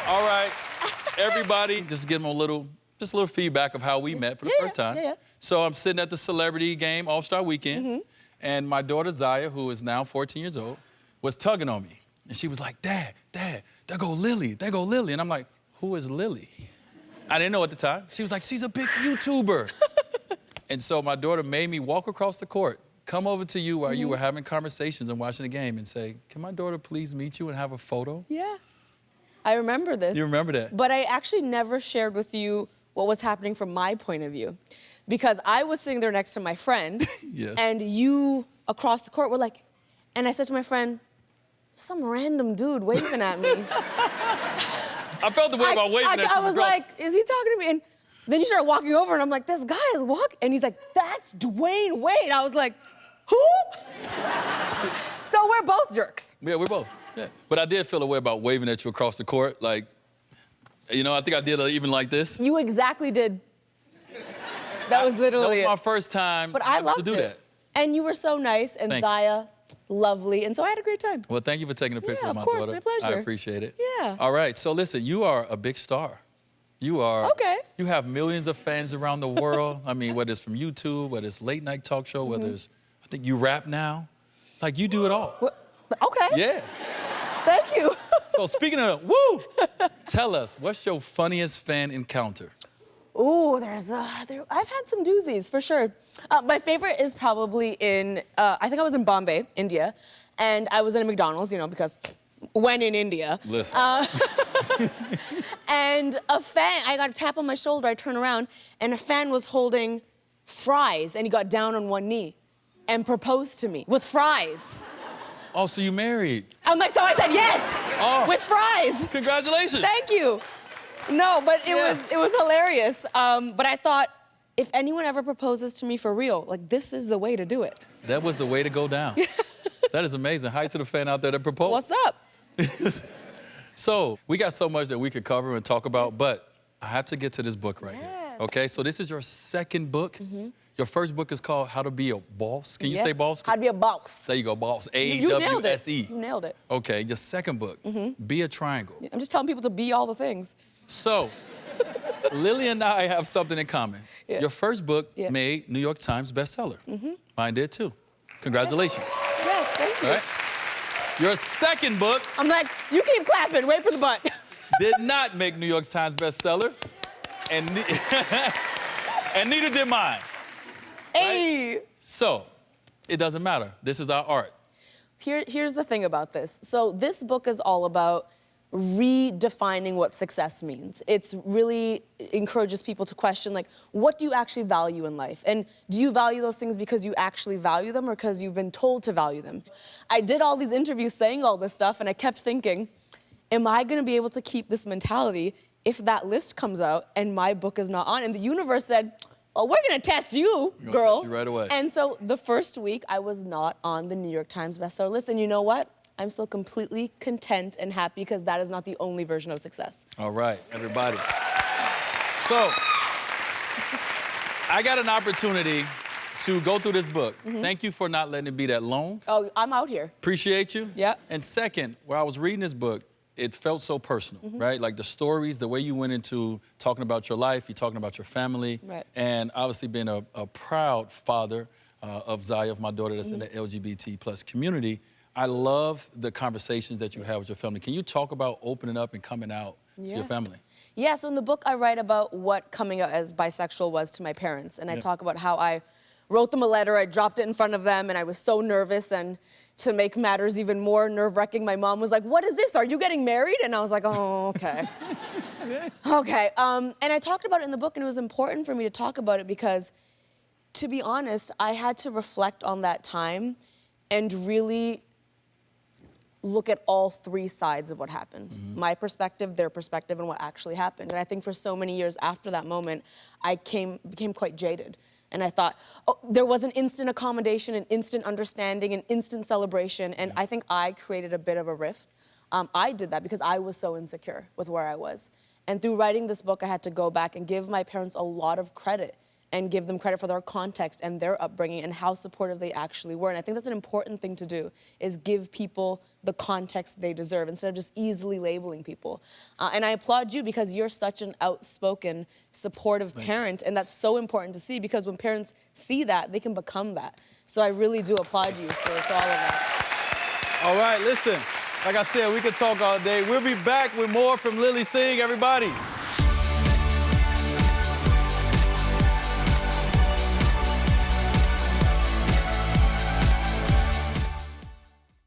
All right, everybody, just give them just a little feedback of how we met for the first time. Yeah. So I'm sitting at the celebrity game, All-Star Weekend, and my daughter Zaya, who is now 14 years old, was tugging on me. And she was like, Dad, there go Lilly, there go Lilly. And I'm like, who is Lilly? I didn't know at the time. She was like, she's a big YouTuber. And so my daughter made me walk across the court, come over to you while you were having conversations and watching the game and say, can my daughter please meet you and have a photo? Yeah. I remember this. You remember that? But I actually never shared with you what was happening from my point of view. Because I was sitting there next to my friend, Yes. and you across the court were like, and I said to my friend, some random dude waving at me. I felt the way about waving at you. I was like, is he talking to me? And then you started walking over, and I'm like, this guy is walking. And he's like, that's Dwyane Wade. I was like, who? So we're both jerks. Yeah, we're both. Yeah. But I did feel a way about waving at you across the court. Like, you know, I think I did even like this. You exactly did. That was literally That was my first time But I loved to do it. that. And you were so nice, and Thank Zaya, lovely. And so I had a great time. Well, thank you for taking a picture Yeah, of my of course, daughter. my pleasure. I appreciate it. Yeah. All right, so listen, you are a big star. You are. Okay. You have millions of fans around the world. I mean, whether it's from YouTube, whether it's late night talk show, whether it's, I think you rap now. Like, you do it all. Okay. Yeah. Thank you. So speaking of, woo, tell us, what's your funniest fan encounter? Ooh, I've had some doozies, for sure. My favorite is probably I think I was in Bombay, India, and I was in a McDonald's, you know, because when in India. Listen. And a fan, I got a tap on my shoulder, I turn around, and a fan was holding fries, and he got down on one knee and proposed to me with fries. Oh, so you married? I'm like, so I said yes, with fries. Congratulations. Thank you. No, but it was hilarious. But I thought, if anyone ever proposes to me for real, like, this is the way to do it. That was the way to go down. That is amazing. Hi to the fan out there that proposed. What's up? So, we got so much that we could cover and talk about, but I have to get to this book right Yes. here. Okay, so this is your second book. Your first book is called How to Be a Boss. Can you Yes. say boss? How to be a boss. There you go, boss. You nailed it. A-W-S-E. You nailed it. Okay, your second book, Be a Triangle. I'm just telling people to be all the things. So, Lilly and I have something in common. Yeah. Your first book Yeah. made New York Times bestseller. Mine did too. Congratulations. Yes, thank you. All right. Your second book I'm like, you keep clapping, wait for the butt. did not make New York Times bestseller, and, and neither did mine. Hey. So, it doesn't matter. This is our art. Here's the thing about this. So this book is all about redefining what success means. It's really encourages people to question, like, what do you actually value in life? And do you value those things because you actually value them or because you've been told to value them? I did all these interviews saying all this stuff, and I kept thinking, am I gonna be able to keep this mentality if that list comes out and my book is not on? And the universe said, well, we're gonna test you, girl. Test you right away. And so the first week, I was not on the New York Times bestseller list. And you know what? I'm still completely content and happy because that is not the only version of success. All right, everybody. So, I got an opportunity to go through this book. Thank you for not letting it be that long. Oh, I'm out here. Appreciate you. Yep. And second, while I was reading this book, it felt so personal, right? Like the stories, the way you went into talking about your life, you're talking about your family. Right. And obviously being a proud father of Zaya, of my daughter that's in the LGBT plus community. I love the conversations that you have with your family. Can you talk about opening up and coming out to your family? Yeah, so in the book, I write about what coming out as bisexual was to my parents. And I talk about how I wrote them a letter, I dropped it in front of them, and I was so nervous. And to make matters even more nerve-wracking, my mom was like, what is this? Are you getting married? And I was like, oh, okay. Okay. And I talked about it in the book, and it was important for me to talk about it because, to be honest, I had to reflect on that time and really look at all three sides of what happened. My perspective, their perspective, and what actually happened. And I think for so many years after that moment, I became quite jaded. And I thought, oh, there was an instant accommodation, an instant understanding, an instant celebration, and I think I created a bit of a rift. I did that because I was so insecure with where I was. And through writing this book, I had to go back and give my parents a lot of credit and give them credit for their context and their upbringing and how supportive they actually were. And I think that's an important thing to do, is give people the context they deserve instead of just easily labeling people. And I applaud you because you're such an outspoken, supportive parent, and that's so important to see, because when parents see that, they can become that. So I really do applaud you for all of that. All right, listen, like I said, we could talk all day. We'll be back with more from Lilly Singh, everybody.